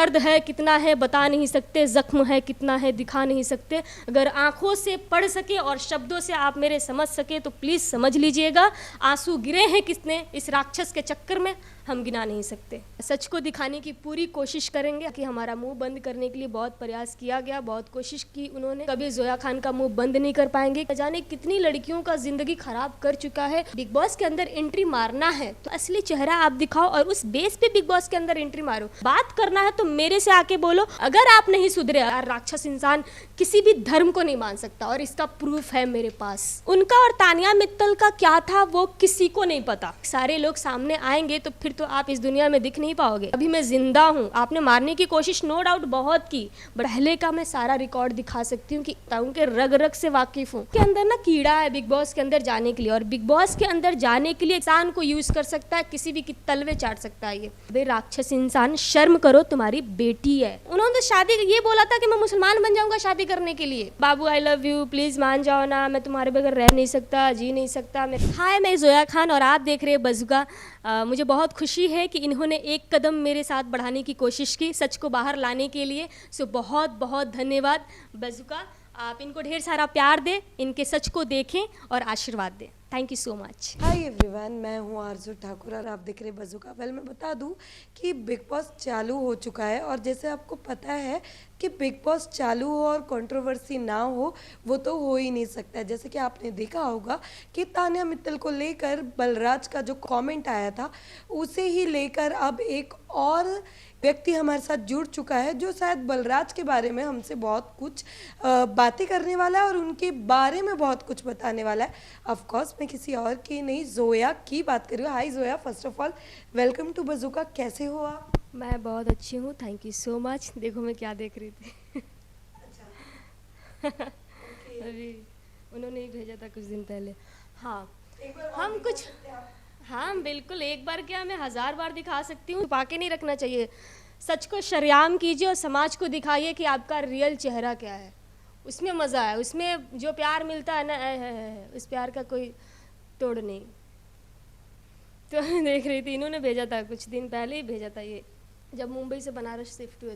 दर्द है कितना है बता नहीं सकते, जख्म है कितना है दिखा नहीं सकते। अगर आंखों से पढ़ सके और शब्दों से आप मेरे समझ सके तो प्लीज़ समझ लीजिएगा, आंसू गिरे हैं किसने इस राक्षस के चक्कर में, हम गिना नहीं सकते। सच को दिखाने की पूरी कोशिश करेंगे कि हमारा मुंह बंद करने के लिए बहुत प्रयास किया गया, बहुत कोशिश की उन्होंने, कभी जोया खान का मुंह बंद नहीं कर पाएंगे। जाने कितनी लड़कियों का जिंदगी खराब कर चुका है। बिग बॉस के अंदर एंट्री मारना है तो असली चेहरा आप दिखाओ और उस बेस पे बिग बॉस के अंदर एंट्री मारो। बात करना है तो मेरे से आके बोलो। अगर आप नहीं सुधरे, यार राक्षस इंसान किसी भी धर्म को नहीं मान सकता और इसका प्रूफ है मेरे पास। उनका और तानिया मित्तल का क्या था वो किसी को नहीं पता। सारे लोग सामने आएंगे तो फिर तो आप इस दुनिया में दिख नहीं पाओगे। अभी मैं जिंदा हूँ, आपने मारने की कोशिश नो डाउट बहुत की, बट पहले का मैं सारा रिकॉर्ड दिखा सकती हूँ कि उनके रग रग से वाकिफ हूँ। के अंदर ना कीड़ा है बिग बॉस के अंदर जाने के लिए, और बिग बॉस के अंदर जाने के लिए इंसान को यूज कर सकता है, किसी भी की तलवे चाट सकता है। ये राक्षस इंसान, शर्म करो, तुम्हारी बेटी है। उन्होंने तो शादी ये बोला था कि मैं मुसलमान बन जाऊंगा शादी करने के लिए। बाबू आई लव यू, प्लीज मान जाओ ना, मैं तुम्हारे बगैर रह नहीं सकता, जी नहीं सकता। हाय, मैं जोया खान और आप देख रहे हैं बज़ुका। मुझे बहुत खुशी है कि इन्होंने एक कदम मेरे साथ बढ़ाने की कोशिश की सच को बाहर लाने के लिए। सो बहुत बहुत धन्यवाद बज़ुका। आप इनको ढेर सारा प्यार दें, इनके सच को देखें और आशीर्वाद दें। Thank you so much. Hi everyone, मैं हूँ आरजू ठाकुर और आप देख रहे बज़ुका। वेल, मैं बता दूँ कि बिग बॉस चालू हो चुका है और जैसे आपको पता है कि बिग बॉस चालू हो और कंट्रोवर्सी ना हो वो तो हो ही नहीं सकता। जैसे कि आपने देखा होगा कि तानिया मित्तल को लेकर बलराज का जो कमेंट आया था उसे ही लेकर अब एक और व्यक्ति हमारे साथ जुड़ चुका है जो शायद बलराज के बारे में हमसे बहुत कुछ बातें करने वाला है और उनके बारे में बहुत कुछ बताने वाला है। ऑफ कोर्स मैं किसी और की नहीं, जोया की बात कर रही हूँ। Hi Zoya, first of all welcome to Bazooka. कैसे हो आप? मैं बहुत अच्छी हूँ, थैंक यू सो मच। देखो मैं क्या देख रही थी। अभी उन्होंने ही भेजा था कुछ दिन पहले। हाँ, हम कुछ, हाँ बिल्कुल, एक बार क्या मैं 1000 बार दिखा सकती हूँ। छुपा के नहीं रखना चाहिए, सच को शरेआम कीजिए और समाज को दिखाइए कि आपका रियल चेहरा क्या है। उसमें मज़ा है, उसमें जो प्यार मिलता है ना, उस प्यार का कोई तोड़ नहीं। तो देख रही थी, इन्होंने भेजा था कुछ दिन पहले ही भेजा था ये, जब मुंबई से बनारस शिफ्ट हुए।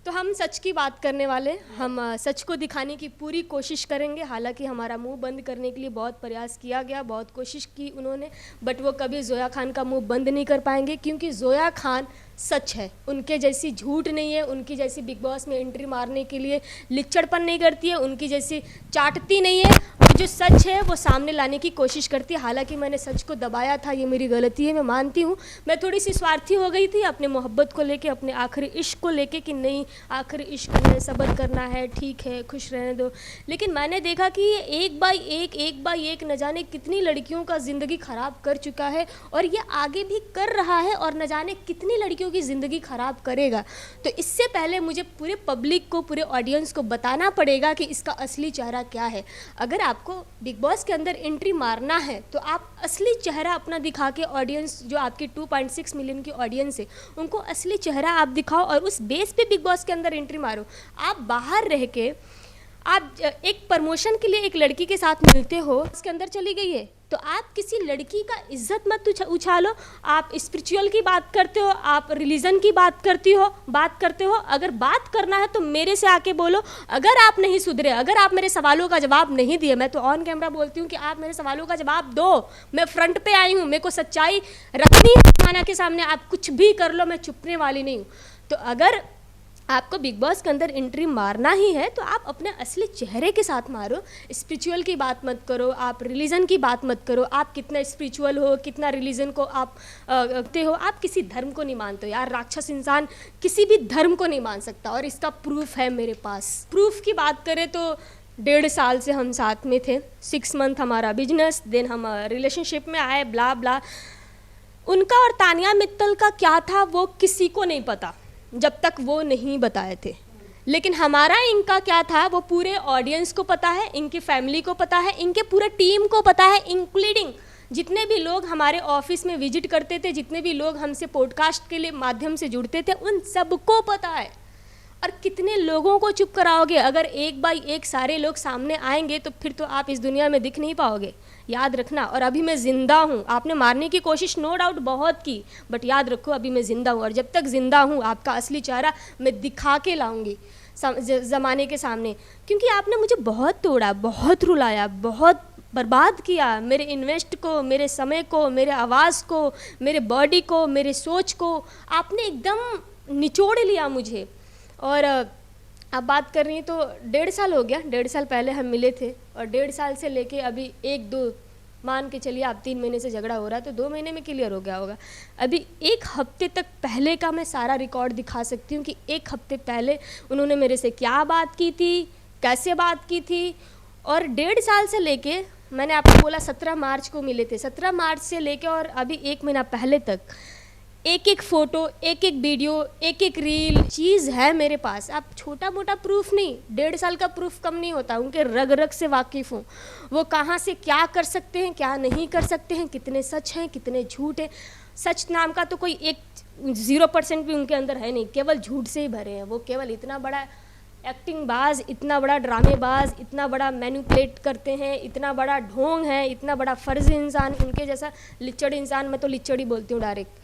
तो हम सच की बात करने वाले, हम सच को दिखाने की पूरी कोशिश करेंगे। हालांकि हमारा मुंह बंद करने के लिए बहुत प्रयास किया गया, बहुत कोशिश की उन्होंने, बट वो कभी जोया खान का मुंह बंद नहीं कर पाएंगे क्योंकि जोया खान सच है। उनके जैसी झूठ नहीं है, उनकी जैसी बिग बॉस में एंट्री मारने के लिए लिच्चड़पन नहीं करती है, उनकी जैसी चाटती नहीं है। जो सच है वो सामने लाने की कोशिश करती है। हालांकि मैंने सच को दबाया था, ये मेरी गलती है, मैं मानती हूँ। मैं थोड़ी सी स्वार्थी हो गई थी अपने मोहब्बत को लेके, अपने आखिरी इश्क को लेके कि नहीं आखिरी इश्क है, सब्र करना है, ठीक है, खुश रहने दो। लेकिन मैंने देखा कि ये एक बाई एक न जाने कितनी लड़कियों का ज़िंदगी ख़राब कर चुका है और ये आगे भी कर रहा है और न जाने कितनी लड़कियों की ज़िंदगी ख़राब करेगा। तो इससे पहले मुझे पूरे पब्लिक को, पूरे ऑडियंस को बताना पड़ेगा कि इसका असली चेहरा क्या है। अगर आपको बिग बॉस के अंदर एंट्री मारना है तो आप असली चेहरा अपना दिखा के, ऑडियंस जो आपकी 2.6 मिलियन की ऑडियंस है उनको असली चेहरा आप दिखाओ और उस बेस पे बिग बॉस के अंदर एंट्री मारो। आप बाहर रह के आप एक प्रमोशन के लिए एक लड़की के साथ मिलते हो, उसके अंदर चली गई है तो आप किसी लड़की का इज्जत मत उछालो। आप स्पिरिचुअल की बात करते हो, आप रिलीजन की बात करते हो। अगर बात करना है तो मेरे से आके बोलो। अगर आप नहीं सुधरे, अगर आप मेरे सवालों का जवाब नहीं दिए, मैं तो ऑन कैमरा बोलती हूँ कि आप मेरे सवालों का जवाब दो। मैं फ्रंट पे आई हूँ, मेरे को सच्चाई रखनी है खाना के सामने। आप कुछ भी कर लो, मैं चुपने वाली नहीं हूँ। तो अगर आपको बिग बॉस के अंदर एंट्री मारना ही है तो आप अपने असली चेहरे के साथ मारो। स्पिरिचुअल की बात मत करो, आप रिलीजन की बात मत करो। आप कितना स्पिरिचुअल हो, कितना रिलीजन को आप रखते हो, आप किसी धर्म को नहीं मानते हो। यार राक्षस इंसान किसी भी धर्म को नहीं मान सकता और इसका प्रूफ है मेरे पास। प्रूफ की बात करें तो 1.5 साल से हम साथ में थे, 6 मंथ हमारा बिजनेस, देन हम रिलेशनशिप में आए, ब्ला ब्ला। उनका और तानिया मित्तल का क्या था वो किसी को नहीं पता जब तक वो नहीं बताए थे। लेकिन हमारा इनका क्या था वो पूरे ऑडियंस को पता है, इनकी फैमिली को पता है, इनके पूरे टीम को पता है, इंक्लूडिंग जितने भी लोग हमारे ऑफिस में विजिट करते थे, जितने भी लोग हमसे पॉडकास्ट के लिए माध्यम से जुड़ते थे, उन सबको पता है। और कितने लोगों को चुप कराओगे? अगर एक बाई एक सारे लोग सामने आएंगे तो फिर तो आप इस दुनिया में दिख नहीं पाओगे, याद रखना। और अभी मैं ज़िंदा हूँ, आपने मारने की कोशिश नो डाउट बहुत की, बट याद रखो अभी मैं ज़िंदा हूँ, और जब तक ज़िंदा हूँ आपका असली चेहरा मैं दिखा के लाऊंगी ज़माने के सामने। क्योंकि आपने मुझे बहुत तोड़ा, बहुत रुलाया, बहुत बर्बाद किया, मेरे इन्वेस्ट को, मेरे समय को, मेरे आवाज़ को, मेरे बॉडी को, मेरे सोच को आपने एकदम निचोड़ लिया मुझे। और आप बात कर रही हैं तो 1.5 साल हो गया, 1.5 साल पहले हम मिले थे, और 1.5 साल से लेके अभी 1-2 मान के चलिए आप 3 महीने से झगड़ा हो रहा है तो 2 महीने में क्लियर हो गया होगा। अभी 1 हफ्ते तक पहले का मैं सारा रिकॉर्ड दिखा सकती हूँ कि 1 हफ्ते पहले उन्होंने मेरे से क्या बात की थी, कैसे बात की थी। और 1.5 साल से लेके, मैंने आपको बोला 17 मार्च को मिले थे, 17 मार्च से लेके और अभी 1 महीना पहले तक एक एक फ़ोटो, एक एक वीडियो, एक एक रील चीज़ है मेरे पास। आप छोटा मोटा प्रूफ नहीं, 1.5 साल का प्रूफ कम नहीं होता, उनके रग रग से वाकिफ़ हूँ। वो कहाँ से क्या कर सकते हैं, क्या नहीं कर सकते हैं, कितने सच हैं, कितने झूठ हैं। सच नाम का तो कोई 0% भी उनके अंदर है नहीं, केवल झूठ से ही भरे हैं। वो केवल इतना बड़ा एक्टिंग बाज, इतना बड़ा ड्रामेबाज, इतना बड़ा मैनिपुलेट करते हैं, इतना बड़ा ढोंग है, इतना बड़ा फर्जी इंसान, उनके जैसा लिच्चड़ इंसान, मैं तो लिच्चड़ ही बोलती हूँ डायरेक्ट,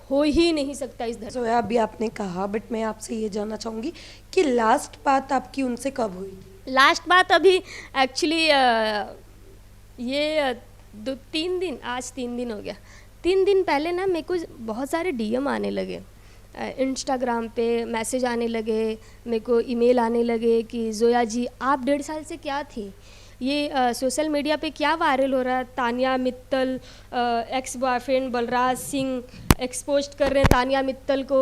हो ही नहीं सकता इस धरती। जोया अभी आपने कहा, बट मैं आपसे ये जानना चाहूँगी कि लास्ट बात आपकी उनसे कब हुई? लास्ट बात अभी एक्चुअली ये 2-3 दिन, आज 3 दिन हो गया। 3 दिन पहले ना मेरे को बहुत सारे DM आने लगे, इंस्टाग्राम पे मैसेज आने लगे, मेरे को ईमेल आने लगे कि जोया जी आप 1.5 साल से क्या थी, ये सोशल मीडिया पे क्या वायरल हो रहा है, Tania Mittal ex boyfriend Balraj Singh expose कर रहे हैं तानिया मित्तल को।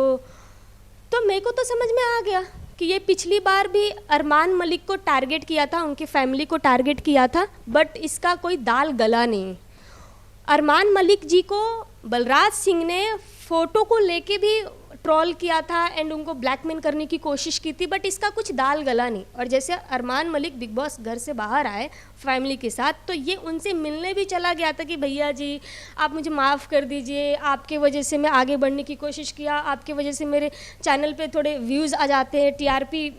तो मेरे को तो समझ में आ गया कि ये पिछली बार भी अरमान मलिक को टारगेट किया था, उनकी फैमिली को टारगेट किया था, बट इसका कोई दाल गला नहीं। अरमान मलिक जी को बलराज सिंह ने फ़ोटो को लेके भी ट्रोल किया था एंड उनको ब्लैकमेल करने की कोशिश की थी, बट इसका कुछ दाल गला नहीं। और जैसे अरमान मलिक बिग बॉस घर से बाहर आए फैमिली के साथ, तो ये उनसे मिलने भी चला गया था कि भैया जी आप मुझे माफ़ कर दीजिए, आपके वजह से मैं आगे बढ़ने की कोशिश किया, आपके वजह से मेरे चैनल पे थोड़े व्यूज़ आ जाते हैं, TRP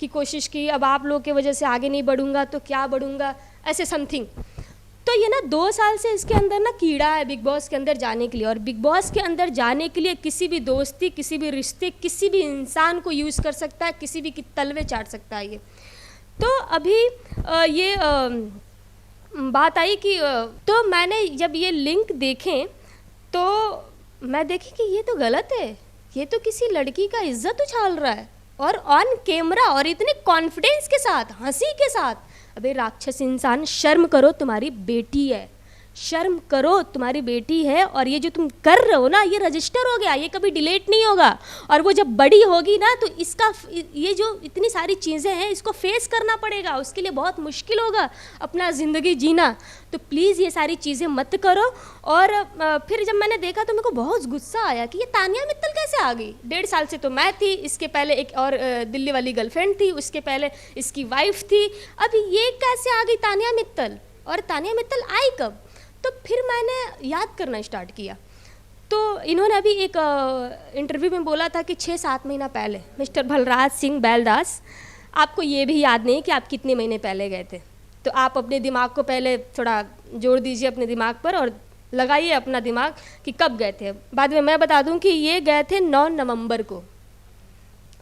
की कोशिश की, अब आप लोग की वजह से आगे नहीं बढ़ूँगा तो क्या बढ़ूँगा, ऐसे समथिंग। तो ये ना 2 साल से इसके अंदर ना कीड़ा है बिग बॉस के अंदर जाने के लिए, और बिग बॉस के अंदर जाने के लिए किसी भी दोस्ती, किसी भी रिश्ते, किसी भी इंसान को यूज़ कर सकता है, किसी भी की तलवे चाट सकता है ये। तो अभी ये बात आई कि तो मैंने जब ये लिंक देखें तो मैं देखी कि ये तो गलत है, ये तो किसी लड़की का इज्जत उछाल रहा है, और ऑन कैमरा, और इतने कॉन्फिडेंस के साथ, हंसी के साथ। अबे राक्षस इंसान, शर्म करो, तुम्हारी बेटी है, शर्म करो, तुम्हारी बेटी है, और ये जो तुम कर रहे हो ना ये रजिस्टर हो गया, ये कभी डिलीट नहीं होगा, और वो जब बड़ी होगी ना तो इसका ये जो इतनी सारी चीज़ें हैं इसको फेस करना पड़ेगा, उसके लिए बहुत मुश्किल होगा अपना ज़िंदगी जीना। तो प्लीज़ ये सारी चीज़ें मत करो। और फिर जब मैंने देखा तो मेरे को बहुत गुस्सा आया कि ये तानिया मित्तल कैसे आ गई। 1.5 साल से तो मैं थी, इसके पहले एक और दिल्ली वाली गर्लफ्रेंड थी, उसके पहले इसकी वाइफ थी, अब ये कैसे आ गई तानिया मित्तल, और तानिया मित्तल आई कब। तो फिर मैंने याद करना स्टार्ट किया, तो इन्होंने अभी एक इंटरव्यू में बोला था कि 6-7 महीना पहले मिस्टर बलराज सिंह बैलदास, आपको ये भी याद नहीं कि आप कितने महीने पहले गए थे, तो आप अपने दिमाग को पहले थोड़ा जोड़ दीजिए अपने दिमाग पर और लगाइए अपना दिमाग कि कब गए थे। बाद में मैं बता दूं कि ये गए थे 9 नवंबर को,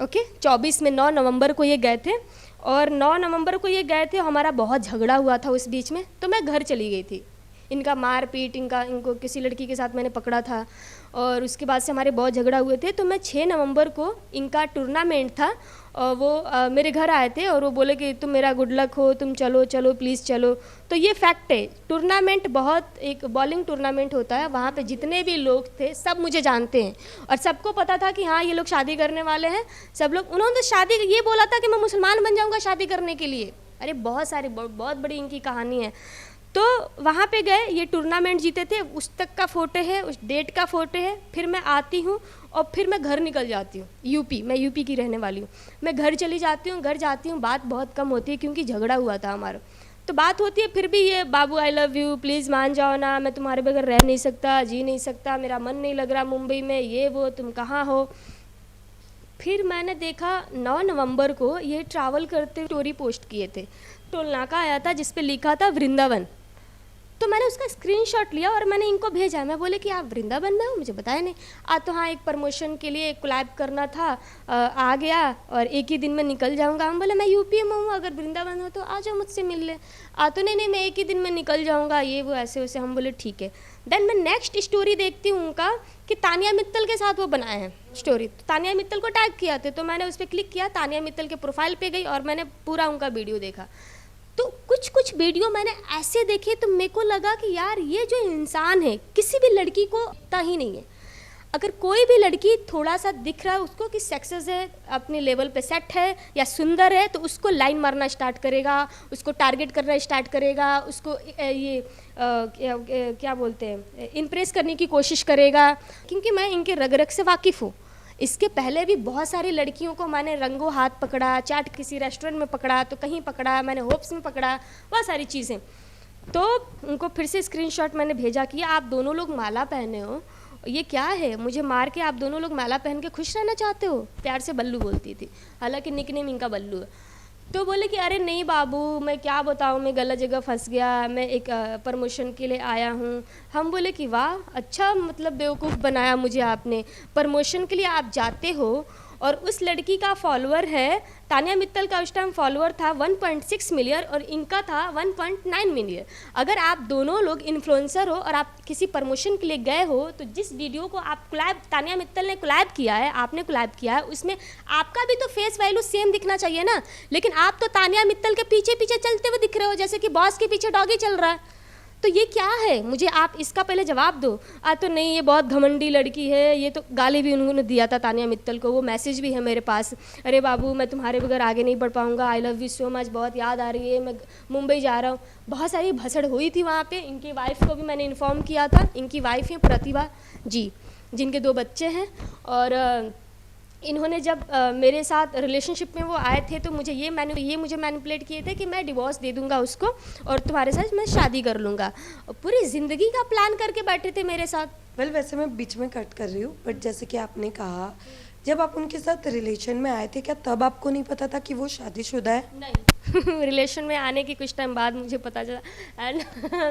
ओके 24 में 9 नवंबर को ये गए थे, और 9 नवंबर को ये गए थे, हमारा बहुत झगड़ा हुआ था उस बीच में, तो मैं घर चली गई थी। इनका मारपीट, इनको किसी लड़की के साथ मैंने पकड़ा था, और उसके बाद से हमारे बहुत झगड़ा हुए थे। तो मैं 6 नवंबर को इनका टूर्नामेंट था, और वो मेरे घर आए थे और वो बोले कि तुम मेरा गुड लक हो, तुम चलो चलो प्लीज़ चलो। तो ये फैक्ट है, टूर्नामेंट बहुत एक बॉलिंग टूर्नामेंट होता है, वहाँ पे जितने भी लोग थे सब मुझे जानते हैं, और सबको पता था कि हाँ ये लोग शादी करने वाले हैं सब लोग। उन्होंने तो शादी ये बोला था कि मैं मुसलमान बन जाऊँगा शादी करने के लिए। अरे बहुत बड़ी इनकी कहानी है। तो वहाँ पे गए, ये टूर्नामेंट जीते थे, उस तक का फ़ोटो है, उस डेट का फ़ोटो है। फिर मैं आती हूँ और फिर मैं घर निकल जाती हूँ, मैं यूपी की रहने वाली हूँ। मैं घर चली जाती हूँ, घर जाती हूँ, बात बहुत कम होती है क्योंकि झगड़ा हुआ था हमारा, तो बात होती है फिर भी ये बाबू आई लव यू, प्लीज़ मान जाओ ना, मैं तुम्हारे बगैर रह नहीं सकता, जी नहीं सकता, मेरा मन नहीं लग रहा मुंबई में, ये वो, तुम कहाँ हो। फिर मैंने देखा 9 नवंबर को ये ट्रैवल करते स्टोरी पोस्ट किए थे, टोल नाका आया था जिस पे लिखा था वृंदावन। तो मैंने उसका स्क्रीनशॉट लिया और मैंने इनको भेजा। मैं बोले कि आप वृंदावन में हो, मुझे बताया नहीं। तो हाँ, एक प्रमोशन के लिए कोलैब करना था, आ गया और एक ही दिन में निकल जाऊंगा। हम बोले मैं यूपी में हूँ, अगर वृंदावन हो तो आ जाओ मुझसे मिल ले। तो नहीं मैं एक ही दिन में निकल जाऊंगा, ये वो ऐसे वैसे। हम बोले ठीक है। देन मैं नेक्स्ट स्टोरी देखती हूँ उनका कि तानिया मित्तल के साथ वो बनाए हैं स्टोरी। तो तानिया मित्तल को टैग किया थे, तो मैंने उस पर क्लिक किया, तानिया मित्तल के प्रोफाइल पे गई और मैंने पूरा उनका वीडियो देखा। तो कुछ वीडियो मैंने ऐसे देखे तो मेरे को लगा कि यार ये जो इंसान है किसी भी लड़की को इतना ही नहीं है। अगर कोई भी लड़की थोड़ा सा दिख रहा है उसको कि सक्सेस है, अपने लेवल पे सेट है या सुंदर है, तो उसको लाइन मारना स्टार्ट करेगा, उसको टारगेट करना स्टार्ट करेगा, उसको क्या बोलते हैं, इम्प्रेस करने की कोशिश करेगा। क्योंकि मैं इनके रग रग से वाकिफ़ हूँ। इसके पहले भी बहुत सारी लड़कियों को मैंने रंगों हाथ पकड़ा, चाट किसी रेस्टोरेंट में पकड़ा, तो कहीं पकड़ा, मैंने होप्स में पकड़ा, बहुत सारी चीज़ें। तो उनको फिर से स्क्रीनशॉट मैंने भेजा कि आप दोनों लोग माला पहने हो, ये क्या है, मुझे मार के आप दोनों लोग माला पहन के खुश रहना चाहते हो। प्यार से बल्लू बोलती थी, हालांकि निकनेम इनका बल्लू है। तो बोले कि अरे नहीं बाबू, मैं क्या बताऊँ, मैं गलत जगह फंस गया, मैं एक प्रमोशन के लिए आया हूँ। हम बोले कि वाह, अच्छा मतलब बेवकूफ़ बनाया मुझे आपने। प्रमोशन के लिए आप जाते हो और उस लड़की का फॉलोअर है, तानिया मित्तल का उस टाइम फॉलोअर था 1.6 मिलियन और इनका था 1.9 मिलियन। अगर आप दोनों लोग इन्फ्लुएंसर हो और आप किसी प्रमोशन के लिए गए हो, तो जिस वीडियो को आप कोलैब, तानिया मित्तल ने कोलैब किया है, आपने कोलैब किया है, उसमें आपका भी तो फेस वैल्यू सेम दिखना चाहिए ना। लेकिन आप तो तानिया मित्तल के पीछे पीछे चलते हुए दिख रहे हो, जैसे कि बॉस के पीछे डॉगी चल रहा है। तो ये क्या है, मुझे आप इसका पहले जवाब दो। तो नहीं, ये बहुत घमंडी लड़की है, ये तो गाली भी उन्होंने दिया था तानिया मित्तल को, वो मैसेज भी है मेरे पास। अरे बाबू, मैं तुम्हारे बगैर आगे नहीं बढ़ पाऊंगा, I love you so much, बहुत याद आ रही है, मैं मुंबई जा रहा हूँ। बहुत सारी भसड़ हुई थी वहाँ पे। इनकी वाइफ को भी मैंने इन्फॉर्म किया था। इनकी वाइफ है प्रतिभा जी, जिनके 2 बच्चे हैं। और इन्होंने जब मेरे साथ रिलेशनशिप में वो आए थे तो मुझे मुझे मैनिपुलेट किए थे कि मैं डिवोर्स दे दूंगा उसको और तुम्हारे साथ मैं शादी कर लूँगा। पूरी ज़िंदगी का प्लान करके बैठे थे मेरे साथ। वैसे मैं बीच में कट कर रही हूँ, बट जैसे कि आपने कहा, जब आप उनके साथ रिलेशन में आए थे, क्या तब आपको नहीं पता था कि वो शादीशुदा है? नहीं रिलेशन में आने के कुछ टाइम बाद मुझे पता चला एंड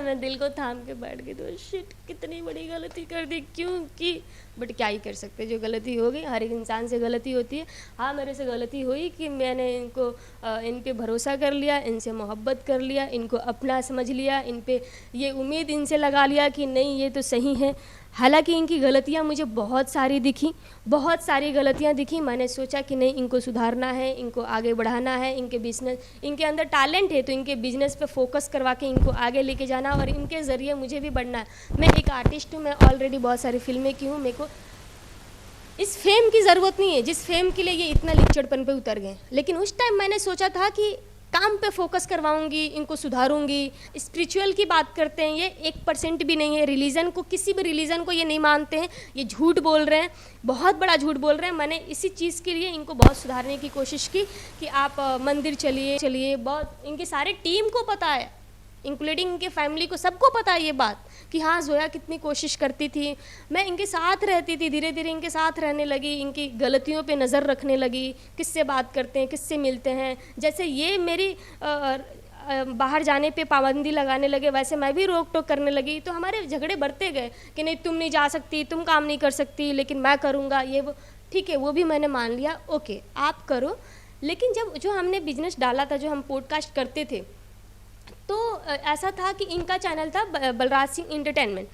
मैं दिल को थाम के बैठ गई, तो शिट, कितनी बड़ी गलती कर दी, क्यों की। बट क्या ही कर सकते, जो गलती हो गई, हर एक इंसान से गलती होती है। हाँ, मेरे से गलती हुई कि मैंने इन पे भरोसा कर लिया, इनसे मोहब्बत कर लिया, इनको अपना समझ लिया, इन पे ये उम्मीद इनसे लगा लिया कि नहीं ये तो सही है। हालांकि इनकी गलतियाँ मुझे बहुत सारी दिखी, बहुत सारी गलतियाँ दिखी। मैंने सोचा कि नहीं, इनको सुधारना है, इनको आगे बढ़ाना है, इनके बिजनेस, इनके अंदर टैलेंट है तो इनके बिजनेस पे फोकस करवा के इनको आगे लेके जाना और इनके ज़रिए मुझे भी बढ़ना है। मैं एक आर्टिस्ट हूँ, मैं ऑलरेडी बहुत सारी फिल्में की हूँ, मेरे को इस फेम की ज़रूरत नहीं है जिस फेम के लिए ये इतना लिचड़पन पे उतर गए। लेकिन उस टाइम मैंने सोचा था कि काम पे फोकस करवाऊंगी, इनको सुधारूंगी। स्पिरिचुअल की बात करते हैं, ये 1% भी नहीं है। रिलीजन को, किसी भी रिलीजन को ये नहीं मानते हैं, ये झूठ बोल रहे हैं, बहुत बड़ा झूठ बोल रहे हैं। मैंने इसी चीज़ के लिए इनको बहुत सुधारने की कोशिश की कि आप मंदिर चलिए। बहुत इनकी सारे टीम को पता है, इंक्लूडिंग इनके फैमिली को, सबको पता है ये बात कि हाँ जोया कितनी कोशिश करती थी। मैं इनके साथ रहती थी, धीरे धीरे इनके साथ रहने लगी, इनकी गलतियों पे नज़र रखने लगी, किससे बात करते हैं, किससे मिलते हैं। जैसे ये मेरी बाहर जाने पे पाबंदी लगाने लगे, वैसे मैं भी रोक टोक करने लगी। तो हमारे झगड़े बढ़ते गए कि नहीं तुम नहीं जा सकती, तुम काम नहीं कर सकती, लेकिन मैं करूँगा, ये वो। ठीक है, वो भी मैंने मान लिया, ओके आप करो। लेकिन जब जो हमने बिजनेस डाला था, जो हम पॉडकास्ट करते थे, तो ऐसा था कि इनका चैनल था बलराज सिंह एंटरटेनमेंट।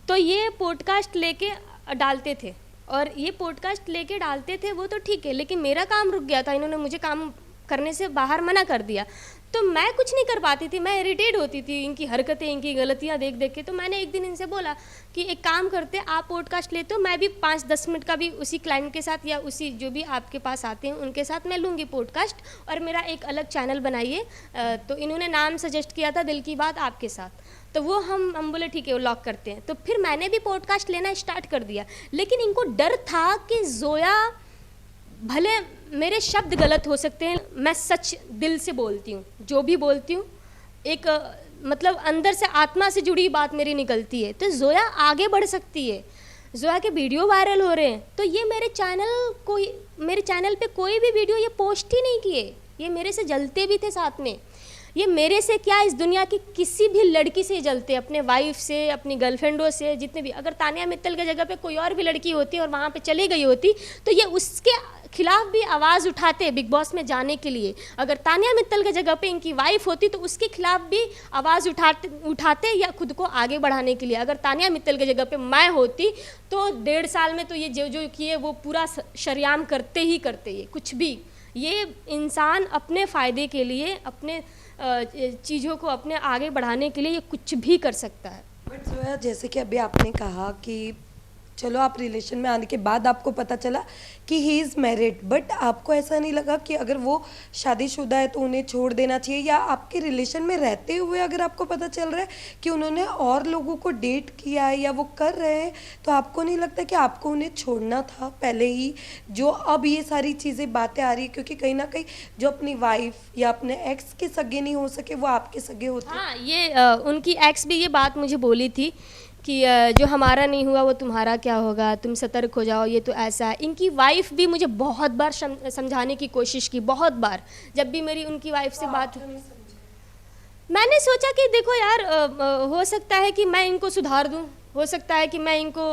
तो ये पॉडकास्ट लेके डालते थे और ये पॉडकास्ट लेके डालते थे, वो तो ठीक है, लेकिन मेरा काम रुक गया था। इन्होंने मुझे काम करने से बाहर मना कर दिया, तो मैं कुछ नहीं कर पाती थी, मैं इरिटेट होती थी इनकी हरकतें, इनकी गलतियां देख देख के। तो मैंने एक दिन इनसे बोला कि एक काम करते, आप पॉडकास्ट लेते हो, मैं भी 5-10 मिनट का भी उसी क्लाइंट के साथ या उसी जो भी आपके पास आते हैं उनके साथ मैं लूँगी पॉडकास्ट, और मेरा एक अलग चैनल बनाइए। तो इन्होंने नाम सजेस्ट किया था दिल की बात आपके साथ। तो वो हम बोले ठीक है, वो लॉक करते हैं। तो फिर मैंने भी पॉडकास्ट लेना स्टार्ट कर दिया, लेकिन इनको डर था कि जोया, भले मेरे शब्द गलत हो सकते हैं, मैं सच दिल से बोलती हूँ, जो भी बोलती हूँ एक मतलब अंदर से, आत्मा से जुड़ी बात मेरी निकलती है, तो जोया आगे बढ़ सकती है। जोया के वीडियो वायरल हो रहे हैं, तो ये मेरे चैनल पे कोई भी वीडियो ये पोस्ट ही नहीं किए, ये मेरे से जलते भी थे साथ में। ये मेरे से क्या, इस दुनिया की किसी भी लड़की से जलते, अपने वाइफ से, अपनी गर्लफ्रेंडों से, जितने भी। अगर तानिया मित्तल की जगह पे कोई और भी लड़की होती और वहाँ पे चली गई होती तो ये उसके खिलाफ भी आवाज़ उठाते बिग बॉस में जाने के लिए। अगर तानिया मित्तल की जगह पे इनकी वाइफ होती तो उसके खिलाफ भी आवाज़ उठाते या खुद को आगे बढ़ाने के लिए। अगर तानिया मित्तल की जगह पे मैं होती तो 1.5 साल में तो ये जो किए वो पूरा शरेआम करते ही करते, ये कुछ भी। ये इंसान अपने फ़ायदे के लिए, अपने चीज़ों को अपने आगे बढ़ाने के लिए ये कुछ भी कर सकता है। बट जोया, जैसे कि अभी आपने कहा कि चलो आप रिलेशन में आने के बाद आपको पता चला कि ही इज़ मैरिड, बट आपको ऐसा नहीं लगा कि अगर वो शादीशुदा है तो उन्हें छोड़ देना चाहिए, या आपके रिलेशन में रहते हुए अगर आपको पता चल रहा है कि उन्होंने और लोगों को डेट किया है या वो कर रहे हैं, तो आपको नहीं लगता कि आपको उन्हें छोड़ना था पहले ही? जो अब ये सारी चीज़ें बातें आ रही है, क्योंकि कहीं ना कहीं जो अपनी वाइफ या अपने एक्स के सगे नहीं हो सके वो आपके सगे होते हैं। हाँ, ये उनकी एक्स भी ये बात मुझे बोली थी कि जो हमारा नहीं हुआ वो तुम्हारा क्या होगा, तुम सतर्क हो जाओ, ये तो ऐसा है। इनकी वाइफ भी मुझे बहुत बार समझाने की कोशिश की, बहुत बार। जब भी मेरी उनकी वाइफ से बात, मैंने सोचा कि देखो यार, हो सकता है कि मैं इनको सुधार दूं, हो सकता है कि मैं इनको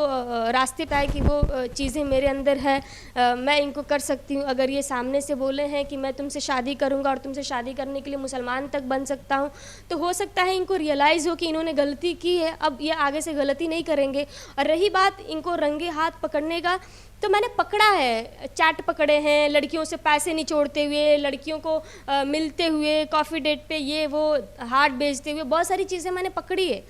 रास्ते पे आए कि वो चीज़ें मेरे अंदर है, मैं इनको कर सकती हूँ। अगर ये सामने से बोले हैं कि मैं तुमसे शादी करूँगा और तुमसे शादी करने के लिए मुसलमान तक बन सकता हूँ, तो हो सकता है इनको रियलाइज़ हो कि इन्होंने गलती की है, अब ये आगे से गलती नहीं करेंगे। और रही बात इनको रंगे हाथ पकड़ने का, तो मैंने पकड़ा है, चैट पकड़े हैं, लड़कियों से पैसे निचोड़ते हुए, लड़कियों को मिलते हुए, कॉफ़ी डेट पे ये वो हार्ट बेचते हुए, बहुत सारी चीज़ें मैंने पकड़ी है।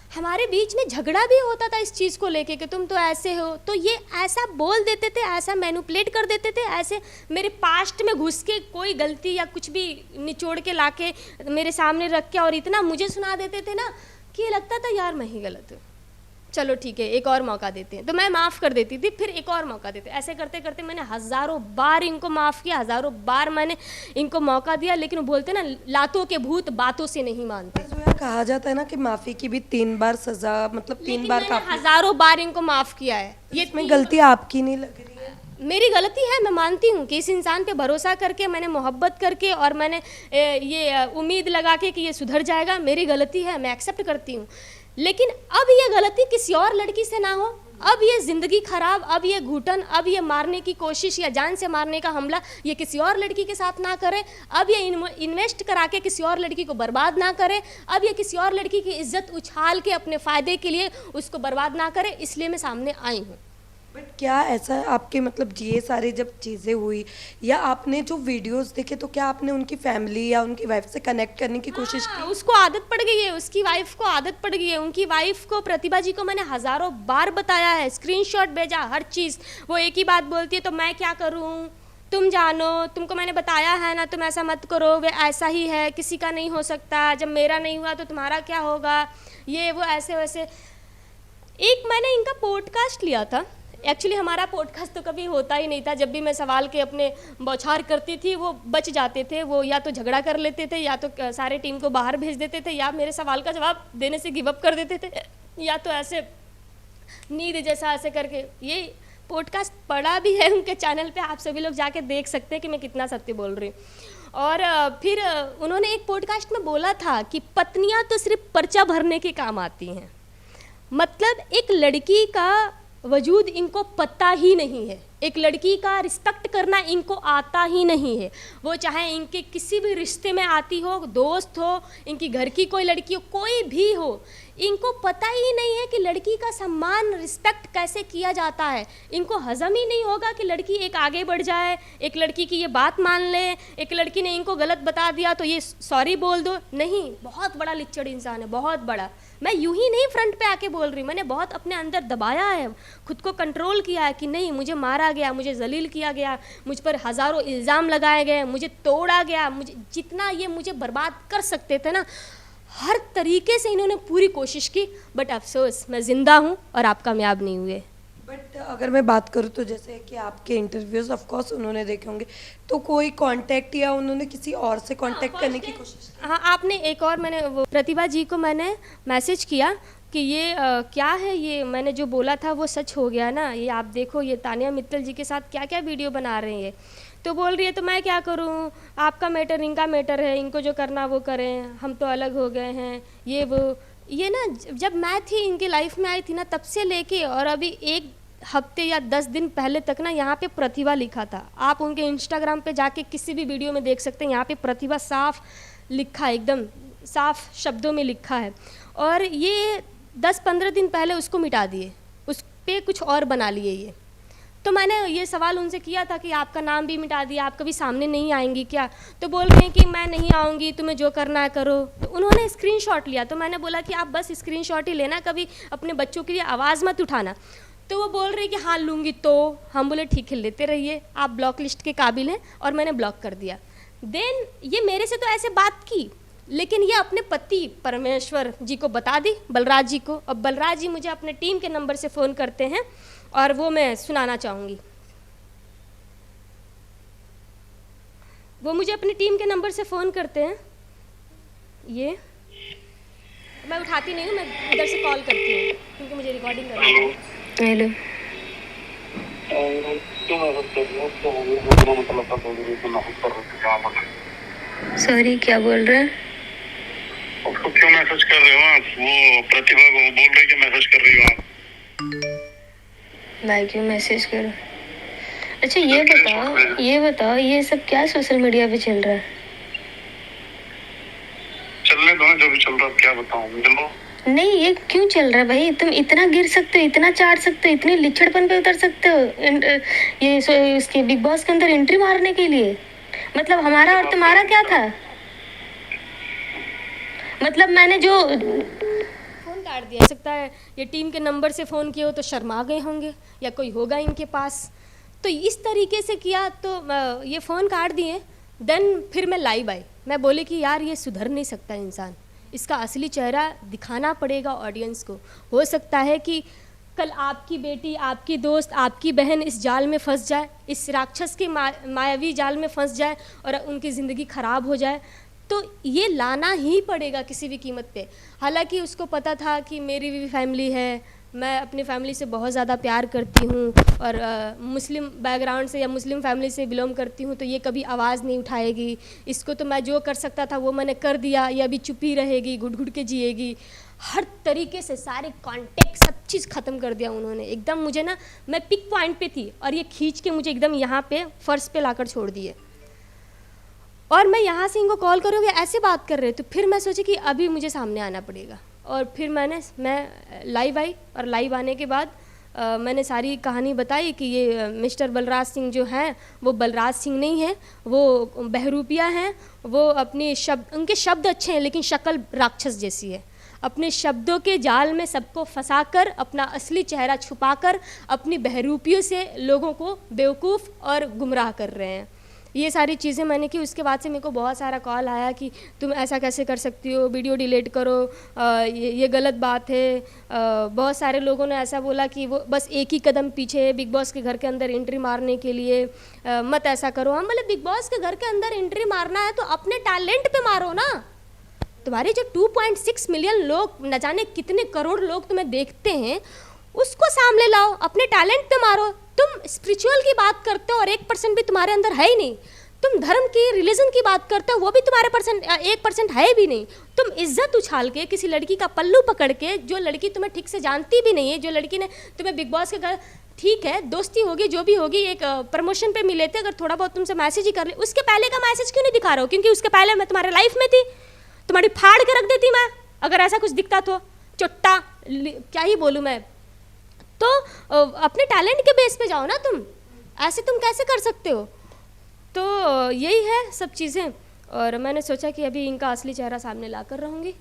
हमारे बीच में झगड़ा भी होता था इस चीज़ को लेके कि तुम तो ऐसे हो, तो ये ऐसा बोल देते थे, ऐसा मैनिपुलेट कर देते थे, ऐसे मेरे पास्ट में घुस के कोई गलती या कुछ भी निचोड़ के लाके मेरे सामने रख के और इतना मुझे सुना देते थे ना कि ये लगता था यार मैं ही गलत हूँ, चलो ठीक है एक और मौका देते हैं। तो मैं माफ़ कर देती थी, फिर एक और मौका देते। ऐसे करते करते मैंने हज़ारों बार इनको माफ़ किया, हज़ारों बार मैंने इनको मौका दिया, लेकिन वो बोलते ना, लातों के भूत बातों से नहीं मानते। जो है कहा जाता है ना कि माफ़ी की भी 3 बार सज़ा, मतलब 3 बार का। हज़ारों बार इनको माफ़ किया है। ये इसमें गलती आपकी नहीं लग रही है? मेरी गलती है, मैं मानती हूँ कि इस इंसान पे भरोसा करके, मैंने मोहब्बत करके और मैंने ये उम्मीद लगा के कि ये सुधर जाएगा, मेरी गलती है, मैं एक्सेप्ट करती हूँ। लेकिन अब ये गलती किसी और लड़की से ना हो, अब ये ज़िंदगी ख़राब, अब ये घुटन, अब ये मारने की कोशिश या जान से मारने का हमला ये किसी और लड़की के साथ ना करे, अब ये इन्वेस्ट करा के किसी और लड़की को बर्बाद ना करे, अब ये किसी और लड़की की इज्जत उछाल के अपने फ़ायदे के लिए उसको बर्बाद ना करे, इसलिए मैं सामने आई हूँ। बट क्या ऐसा आपके, मतलब ये सारी जब चीज़ें हुई या आपने जो वीडियोस देखे, तो क्या आपने उनकी फैमिली या उनकी वाइफ से कनेक्ट करने की कोशिश की? उसको आदत पड़ गई है, उसकी वाइफ को आदत पड़ गई है। उनकी वाइफ को, प्रतिभा जी को मैंने हज़ारों बार बताया है, स्क्रीनशॉट भेजा, हर चीज़। वो एक ही बात बोलती है, तो मैं क्या करूँ, तुम जानो, तुमको मैंने बताया है ना, तुम ऐसा मत करो, वे ऐसा ही है, किसी का नहीं हो सकता, जब मेरा नहीं हुआ तो तुम्हारा क्या होगा, ये वो ऐसे वैसे। एक मैंने इनका पॉडकास्ट लिया था, एक्चुअली हमारा पॉडकास्ट तो कभी होता ही नहीं था। जब भी मैं सवाल के अपने बौछार करती थी वो बच जाते थे, वो या तो झगड़ा कर लेते थे, या तो सारे टीम को बाहर भेज देते थे, या मेरे सवाल का जवाब देने से गिव अप कर देते थे, या तो ऐसे नींद जैसा ऐसे करके। ये पॉडकास्ट पड़ा भी है उनके चैनल पे, आप सभी लोग जाके देख सकते हैं कि मैं कितना सत्य बोल रही हूँ। और फिर उन्होंने एक पॉडकास्ट में बोला था कि पत्नियाँ तो सिर्फ पर्चा भरने के काम आती हैं, मतलब एक लड़की का वजूद इनको पता ही नहीं है, एक लड़की का रिस्पेक्ट करना इनको आता ही नहीं है। वो चाहे इनके किसी भी रिश्ते में आती हो, दोस्त हो, इनकी घर की कोई लड़की हो, कोई भी हो, इनको पता ही नहीं है कि लड़की का सम्मान, रिस्पेक्ट कैसे किया जाता है। इनको हजम ही नहीं होगा कि लड़की एक आगे बढ़ जाए, एक लड़की की ये बात मान ले, एक लड़की ने इनको गलत बता दिया तो ये सॉरी बोल दो। नहीं, बहुत बड़ा लिच्चड़ इंसान है, बहुत बड़ा। मैं यूं ही नहीं फ्रंट पे आके बोल रही, मैंने बहुत अपने अंदर दबाया है, खुद को कंट्रोल किया है कि नहीं, मुझे मारा गया, मुझे जलील किया गया, मुझ पर हज़ारों इल्ज़ाम लगाए गए, मुझे तोड़ा गया, मुझे जितना ये मुझे बर्बाद कर सकते थे ना, हर तरीके से इन्होंने पूरी कोशिश की, बट अफसोस मैं ज़िंदा हूँ और आप कामयाब नहीं हुए। बट अगर मैं बात करूँ तो जैसे कि आपके इंटरव्यूज़ ऑफ कोर्स उन्होंने देखे होंगे, तो कोई कांटेक्ट या उन्होंने किसी और से कांटेक्ट करने की कोशिश की? हाँ, आपने एक और, मैंने वो प्रतिभा जी को मैंने मैसेज किया कि ये क्या है, ये मैंने जो बोला था वो सच हो गया ना, ये आप देखो ये तानिया मित्तल जी के साथ क्या क्या वीडियो बना रहे हैं। तो बोल रही है तो मैं क्या करूं, आपका मैटर इनका मैटर है, इनको जो करना वो करें, हम तो अलग हो गए हैं, ये वो। ये ना जब मैं थी इनकी लाइफ में आई थी ना, तब से लेके और अभी एक हफ्ते या 10 दिन पहले तक ना यहाँ पे प्रतिभा लिखा था। आप उनके इंस्टाग्राम पे जाके किसी भी वीडियो में देख सकते हैं, यहाँ पे प्रतिभा साफ लिखा है, एकदम साफ शब्दों में लिखा है। और ये 10-15 दिन पहले उसको मिटा दिए, उस पर कुछ और बना लिए ये। तो मैंने ये सवाल उनसे किया था कि आपका नाम भी मिटा दिया, आप कभी सामने नहीं आएंगी क्या? तो बोल रहे हैं कि मैं नहीं आऊँगी, तुम्हें जो करना है करो। तो उन्होंने स्क्रीनशॉट लिया, तो मैंने बोला कि आप बस स्क्रीनशॉट ही लेना, कभी अपने बच्चों के लिए आवाज़ मत उठाना। तो वो बोल रहे कि हाँ लूँगी। तो हम बोले ठीक है लेते रहिए, आप ब्लॉक लिस्ट के काबिल हैं, और मैंने ब्लॉक कर दिया। देन ये मेरे से तो ऐसे बात की, लेकिन ये अपने पति परमेश्वर जी को बता दी, बलराज जी को। अब बलराज जी मुझे अपने टीम के नंबर से फ़ोन करते हैं और वो मैं सुनाना चाहूँगी। वो मुझे अपनी टीम के नंबर से फ़ोन करते हैं, ये मैं उठाती नहीं हूँ, मैं इधर से कॉल करती हूँ क्योंकि मुझे रिकॉर्डिंग करनी है। हेलो, सॉरी क्या बोल रहे हैं? उसको क्यों मैसेज कर रहे हो आप? वो प्रतिभा को बोल रहे कि मैसेज कर रही हो आप। मैं क्यों मैसेज करूं? अच्छा ये बताओ ये सब क्या सोशल मीडिया पे चल रहा है? चलने दो ना, जो भी चल रहा है, क्या बताऊं, चलो। नहीं ये क्यों चल रहा है भाई? तुम इतना गिर सकते हो, इतना चाट सकते हो, इतने लिचड़पन पे उतर सकते हो ये इसके बिग बॉस के अंदर एंट्री मारने के लिए? मतलब हमारा और तुम्हारा क्या था? मतलब मैंने जो फ़ोन काट दिया, हो सकता है ये टीम के नंबर से फ़ोन किए हो तो शर्मा गए होंगे या कोई होगा इनके पास, तो इस तरीके से किया तो ये फ़ोन काट दिए। देन फिर मैं लाइव आई, मैं बोली कि यार ये सुधर नहीं सकता इंसान, इसका असली चेहरा दिखाना पड़ेगा ऑडियंस को। हो सकता है कि कल आपकी बेटी, आपकी दोस्त, आपकी बहन इस जाल में फंस जाए, इस राक्षस के मायावी जाल में फंस जाए और उनकी ज़िंदगी ख़राब हो जाए, तो ये लाना ही पड़ेगा किसी भी कीमत पे। हालांकि उसको पता था कि मेरी भी फैमिली है, मैं अपनी फैमिली से बहुत ज़्यादा प्यार करती हूँ और मुस्लिम बैकग्राउंड से या मुस्लिम फैमिली से बिलोंग करती हूँ, तो ये कभी आवाज़ नहीं उठाएगी। इसको तो मैं जो कर सकता था वो मैंने कर दिया, ये अभी चुप ही रहेगी, घुट घुट के जिएगी। हर तरीके से सारे कॉन्टेक्ट सब चीज़ ख़त्म कर दिया उन्होंने एकदम। मुझे ना, मैं पिक पॉइंट पे थी और ये खींच के मुझे एकदम यहाँ पे फर्श पे लाकर छोड़ दिए, और मैं यहाँ से इनको कॉल करूँगी ऐसे बात कर रहे। तो फिर मैं सोची कि अभी मुझे सामने आना पड़ेगा, और फिर मैं लाइव आई, और लाइव आने के बाद मैंने सारी कहानी बताई कि ये मिस्टर बलराज सिंह जो हैं वो बलराज सिंह नहीं हैं, वो बहरूपिया हैं। वो अपने उनके शब्द अच्छे हैं लेकिन शक्ल राक्षस जैसी है। अपने शब्दों के जाल में सबको फंसाकर, अपना असली चेहरा छुपाकर, अपनी बहरूपियों से लोगों को बेवकूफ़ और गुमराह कर रहे हैं। ये सारी चीज़ें मैंने की। उसके बाद से मेरे को बहुत सारा कॉल आया कि तुम ऐसा कैसे कर सकती हो, वीडियो डिलीट करो, ये गलत बात है। बहुत सारे लोगों ने ऐसा बोला कि वो बस एक ही कदम पीछे है बिग बॉस के घर के अंदर एंट्री मारने के लिए, मत ऐसा करो। हम बोले बिग बॉस के घर के अंदर एंट्री मारना है तो अपने टैलेंट पे मारो ना। तुम्हारे जो 2.6 मिलियन लोग, न जाने कितने करोड़ लोग तुम्हें देखते हैं, उसको सामने लाओ, अपने टैलेंट पे मारो। तुम स्पिरिचुअल की बात करते हो और 1% भी तुम्हारे अंदर है ही नहीं। तुम धर्म की, रिलीजन की बात करते हो, वो भी तुम्हारे 1% है भी नहीं। तुम इज्जत उछाल के किसी लड़की का पल्लू पकड़ के, जो लड़की तुम्हें ठीक से जानती भी नहीं है, जो लड़की ने तुम्हें बिग बॉस के घर, ठीक है दोस्ती होगी जो भी होगी, एक प्रमोशन पे मिले थे, अगर थोड़ा बहुत तुमसे मैसेज ही कर ले, उसके पहले का मैसेज क्यों नहीं दिखा रहा हो? क्योंकि उसके पहले मैं तुम्हारे लाइफ में थी, तुम्हारी फाड़ के रख देती मैं अगर ऐसा कुछ दिखता तो। चुट्टा क्या ही बोलूँ मैं। तो अपने टैलेंट के बेस पे जाओ ना, तुम ऐसे तुम कैसे कर सकते हो? तो यही है सब चीज़ें, और मैंने सोचा कि अभी इनका असली चेहरा सामने ला कर रहूँगी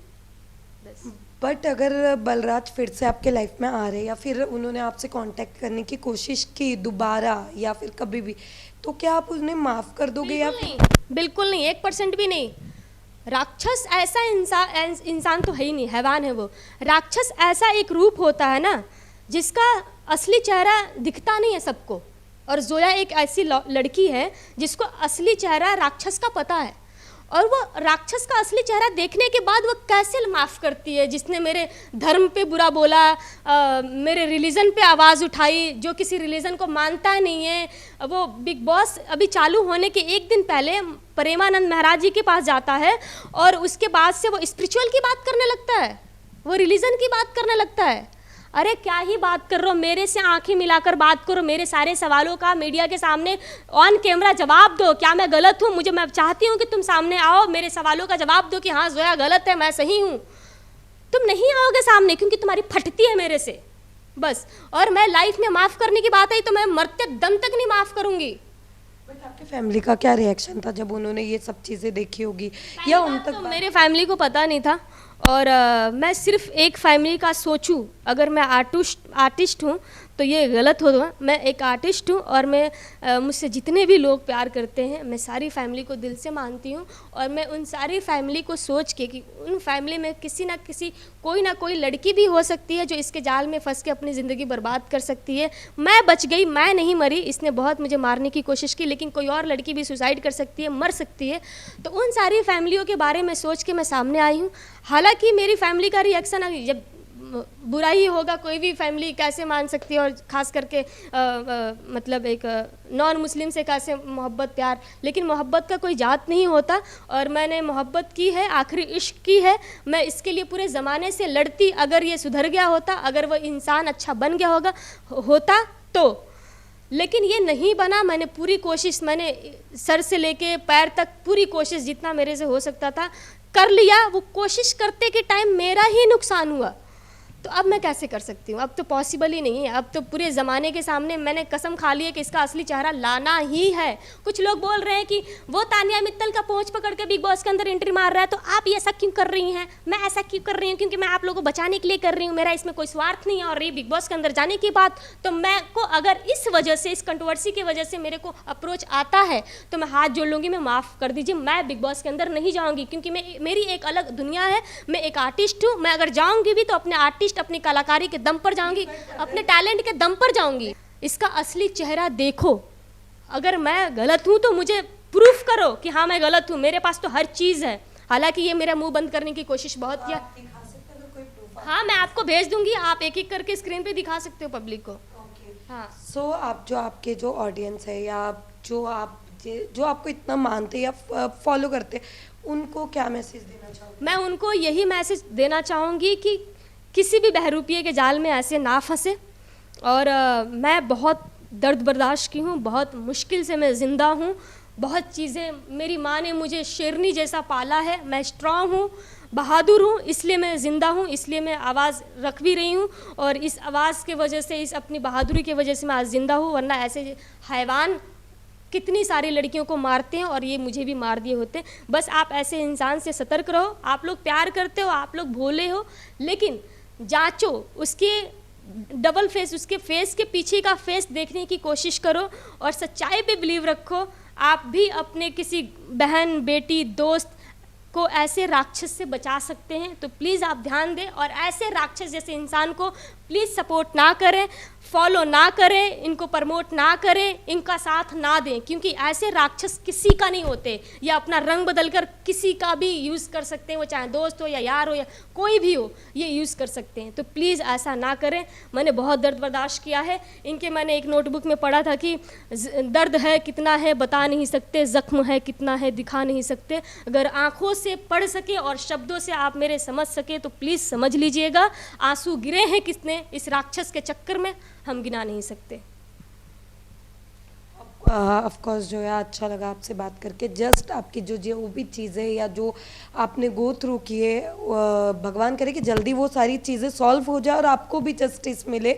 बस। बट अगर बलराज फिर से आपके लाइफ में आ रहे, या फिर उन्होंने आपसे कांटेक्ट करने की कोशिश की दोबारा या फिर कभी भी, तो क्या आप उन्हें माफ़ कर दोगे? या बिल्कुल नहीं, 1% भी नहीं। राक्षस ऐसा इंसान तो है ही नहीं, हैवान है वो। राक्षस ऐसा एक रूप होता है ना जिसका असली चेहरा दिखता नहीं है सबको, और जोया एक ऐसी लड़की है जिसको असली चेहरा राक्षस का पता है, और वो राक्षस का असली चेहरा देखने के बाद वो कैसे माफ़ करती है, जिसने मेरे धर्म पे बुरा बोला, मेरे रिलीजन पे आवाज़ उठाई, जो किसी रिलीजन को मानता नहीं है। वो बिग बॉस अभी चालू होने के एक दिन पहले प्रेमानंद महाराज जी के पास जाता है और उसके बाद से वो स्पिरिचुअल की बात करने लगता है, वो रिलीजन की बात करने लगता है। अरे क्या ही बात कर रहे हो, मेरे से आंखें मिलाकर बात करो, मेरे सारे सवालों का मीडिया के सामने ऑन कैमरा जवाब दो। क्या मैं गलत हूँ? मैं चाहती हूँ कि तुम सामने आओ, मेरे सवालों का जवाब दो कि हाँ जोया गलत है, मैं सही हूँ। तुम नहीं आओगे सामने क्योंकि तुम्हारी फटती है मेरे से, बस। और मैं लाइफ में माफ़ करने की बात आई तो मैं मरते दम तक नहीं माफ़ करूँगी। बट आपके फैमिली का क्या रिएक्शन था जब उन्होंने ये सब चीज़ें देखी होगी, या उन तक तो मेरे फैमिली को पता नहीं था। और मैं सिर्फ एक फैमिली का सोचूं, अगर मैं आर्टिस्ट हूँ तो ये गलत होगा। मैं एक आर्टिस्ट हूँ और मैं मुझसे जितने भी लोग प्यार करते हैं, मैं सारी फैमिली को दिल से मानती हूँ। और मैं उन सारी फैमिली को सोच के कि उन फैमिली में किसी ना किसी कोई ना कोई लड़की भी हो सकती है जो इसके जाल में फंस के अपनी ज़िंदगी बर्बाद कर सकती है। मैं बच गई, मैं नहीं मरी। इसने बहुत मुझे मारने की कोशिश की, लेकिन कोई और लड़की भी सुसाइड कर सकती है, मर सकती है। तो उन सारी फैमिलियों के बारे में सोच के मैं सामने आई हूँ। हालांकि मेरी फैमिली का रिएक्शन जब बुरा ही होगा, कोई भी फैमिली कैसे मान सकती है, और ख़ास करके मतलब एक नॉन मुस्लिम से कैसे मोहब्बत प्यार। लेकिन मोहब्बत का कोई जात नहीं होता और मैंने मोहब्बत की है, आखिरी इश्क की है। मैं इसके लिए पूरे ज़माने से लड़ती। अगर ये सुधर गया होता, अगर वो इंसान अच्छा बन गया होता तो, लेकिन ये नहीं बना। मैंने पूरी कोशिश, मैंने सर से लेके पैर तक पूरी कोशिश जितना मेरे से हो सकता था कर लिया। वो कोशिश करते के टाइम मेरा ही नुकसान हुआ, तो अब मैं कैसे कर सकती हूँ? अब तो पॉसिबल ही नहीं है। अब तो पूरे ज़माने के सामने मैंने कसम खा ली है कि इसका असली चेहरा लाना ही है। कुछ लोग बोल रहे हैं कि वो तानिया मित्तल का पोंछ पकड़ के बिग बॉस के अंदर एंट्री मार रहा है, तो आप ये ऐसा क्यों कर रही हैं? मैं ऐसा क्यों कर रही हूँ? क्योंकि मैं आप लोगों को बचाने के लिए कर रही हूँ, मेरा इसमें कोई स्वार्थ नहीं है। और रही बिग बॉस के अंदर जाने की बात, तो मैं को अगर इस वजह से, इस कंट्रोवर्सी की वजह से मेरे को अप्रोच आता है तो मैं हाथ जोड़ लूँगी, मैं माफ़ कर दीजिए, मैं बिग बॉस के अंदर नहीं जाऊँगी। क्योंकि मेरी एक अलग दुनिया है, मैं एक आर्टिस्ट हूँ। मैं अगर जाऊँगी भी तो अपने आर्टिस्ट, अपनी कलाकारी के दम पर जाऊंगी, अपने टैलेंट के दम पर जाऊंगी। इसका असली चेहरा देखो। अगर मैं गलत हूं तो मुझे प्रूफ करो कि हाँ मैं गलत हूं। मेरे पास तो हर चीज़ है। हालांकि ये मेरा मुंह बंद करने की कोशिश बहुत किया। हाँ, मैं आपको भेज दूंगी, आप एक एक करके स्क्रीन पे दिखा सकते हो पब्लिक को। हाँ। सो आप जो आपके जो ऑडियंस है, या जो आपको इतना मानते या फॉलो करते, उनको क्या मैसेज देना चाहोगे? मैं उनको यही मैसेज देना चाहूँगी कि किसी भी बहरूपिये के जाल में ऐसे ना फंसे। और मैं बहुत दर्द बर्दाश्त की हूँ, बहुत मुश्किल से मैं ज़िंदा हूँ। बहुत चीज़ें, मेरी माँ ने मुझे शेरनी जैसा पाला है। मैं स्ट्रॉन्ग हूँ, बहादुर हूँ, इसलिए मैं ज़िंदा हूँ, इसलिए मैं आवाज़ रख भी रही हूँ। और इस आवाज़ के वजह से, इस अपनी बहादुरी की वजह से मैं आज ज़िंदा हूँ। वरना ऐसे हैवान कितनी सारी लड़कियों को मारते हैं और ये मुझे भी मार दिए होते। बस आप ऐसे इंसान से सतर्क रहो। आप लोग प्यार करते हो, आप लोग भोले हो, लेकिन जांचो उसके डबल फेस, उसके फेस के पीछे का फेस देखने की कोशिश करो और सच्चाई पे बिलीव रखो। आप भी अपने किसी बहन, बेटी, दोस्त को ऐसे राक्षस से बचा सकते हैं। तो प्लीज़ आप ध्यान दें और ऐसे राक्षस जैसे इंसान को प्लीज़ सपोर्ट ना करें, फॉलो ना करें, इनको प्रमोट ना करें, इनका साथ ना दें। क्योंकि ऐसे राक्षस किसी का नहीं होते। या अपना रंग बदलकर किसी का भी यूज़ कर सकते हैं, वो चाहे दोस्त हो या यार हो या कोई भी हो, ये यूज़ कर सकते हैं। तो प्लीज़ ऐसा ना करें। मैंने बहुत दर्द बर्दाश्त किया है। इनके मैंने एक नोटबुक में पढ़ा था कि दर्द है कितना है बता नहीं सकते, ज़ख्म है कितना है दिखा नहीं सकते। अगर आँखों से पढ़ सके और शब्दों से आप मेरे समझ सके तो प्लीज़ समझ लीजिएगा। आंसू गिरे हैं किसने इस राक्षस के चक्कर में, हम गिना नहीं सकते। ऑफ कोर्स जो है, अच्छा लगा आपसे बात करके। जस्ट आपकी जो भी चीज़ें या जो आपने गो थ्रू किए, भगवान करे कि जल्दी वो सारी चीज़ें सॉल्व हो जाए और आपको भी जस्टिस मिले।